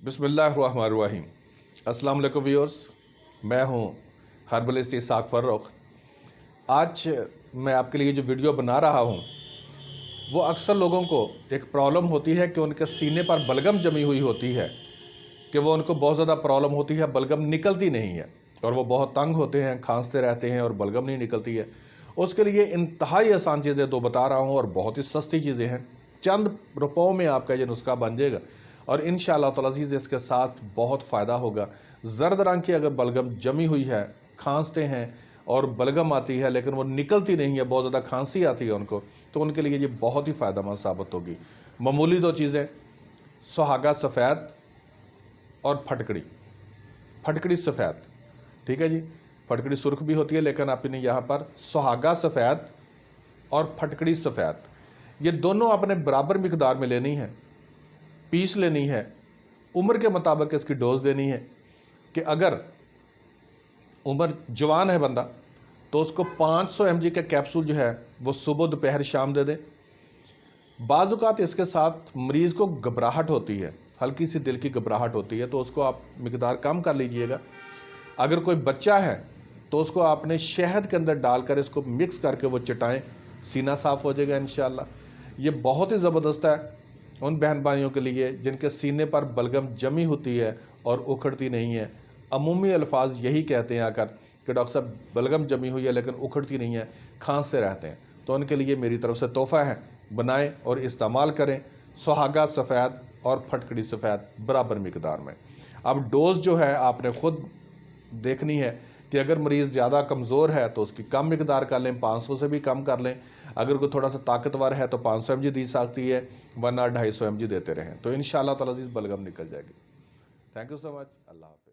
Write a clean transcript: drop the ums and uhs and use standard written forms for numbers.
بسم اللہ الرحمن الرحیم۔ السلام علیکم ویورز، میں ہوں ہربلسٹ ishaq فرخ۔ آج میں آپ کے لیے جو ویڈیو بنا رہا ہوں وہ اکثر لوگوں کو ایک پرابلم ہوتی ہے کہ ان کے سینے پر بلغم جمی ہوئی ہوتی ہے، کہ وہ ان کو بہت زیادہ پرابلم ہوتی ہے، بلغم نکلتی نہیں ہے اور وہ بہت تنگ ہوتے ہیں، کھانستے رہتے ہیں اور بلغم نہیں نکلتی ہے۔ اس کے لیے انتہائی آسان چیزیں تو بتا رہا ہوں اور بہت ہی سستی چیزیں ہیں، چند روپوں میں آپ کا یہ نسخہ بن جائے گا اور انشاءاللہ تعالی عزیز اس کے ساتھ بہت فائدہ ہوگا۔ زرد رنگ کی اگر بلغم جمی ہوئی ہے، کھانستے ہیں اور بلغم آتی ہے لیکن وہ نکلتی نہیں ہے، بہت زیادہ کھانسی آتی ہے ان کو، تو ان کے لیے یہ بہت ہی فائدہ مند ثابت ہوگی۔ معمولی دو چیزیں، سوہاگا سفید اور پھٹکڑی سفید، ٹھیک ہے جی۔ پھٹکڑی سرخ بھی ہوتی ہے لیکن آپ نے یہاں پر سوہاگا سفید اور پھٹکڑی سفید، یہ دونوں آپ نے برابر مقدار میں لینی ہے، پیس لینی ہے۔ عمر کے مطابق اس کی ڈوز دینی ہے کہ اگر عمر جوان ہے بندہ تو اس کو 500 mg کا کیپسول جو ہے وہ صبح دوپہر شام دے دیں۔ بعض اوقات اس کے ساتھ مریض کو گھبراہٹ ہوتی ہے، ہلکی سی دل کی گھبراہٹ ہوتی ہے، تو اس کو آپ مقدار کم کر لیجئے گا۔ اگر کوئی بچہ ہے تو اس کو آپ نے شہد کے اندر ڈال کر اس کو مکس کر کے وہ چٹائیں، سینہ صاف ہو جائے گا انشاءاللہ۔ یہ بہت ہی زبردست ہے ان بہن بھائیوں کے لیے جن کے سینے پر بلغم جمی ہوتی ہے اور اکھڑتی نہیں ہے۔ عمومی الفاظ یہی کہتے ہیں آ کر کہ ڈاکٹر صاحب بلغم جمی ہوئی ہے لیکن اکھڑتی نہیں ہے، کھانستے رہتے ہیں، تو ان کے لیے میری طرف سے تحفہ ہے، بنائیں اور استعمال کریں۔ سوہاگا سفید اور پھٹکڑی سفید برابر مقدار میں۔ اب ڈوز جو ہے آپ نے خود دیکھنی ہے کہ اگر مریض زیادہ کمزور ہے تو اس کی کم مقدار کر لیں، 500 سے بھی کم کر لیں۔ اگر کوئی تھوڑا سا طاقتور ہے تو 500 mg دی سکتی ہے، ورنہ 250 mg دیتے رہیں، تو انشاءاللہ تعالی عزیز بلغم نکل جائے گی۔ تھینک یو سو مچ، اللہ حافظ۔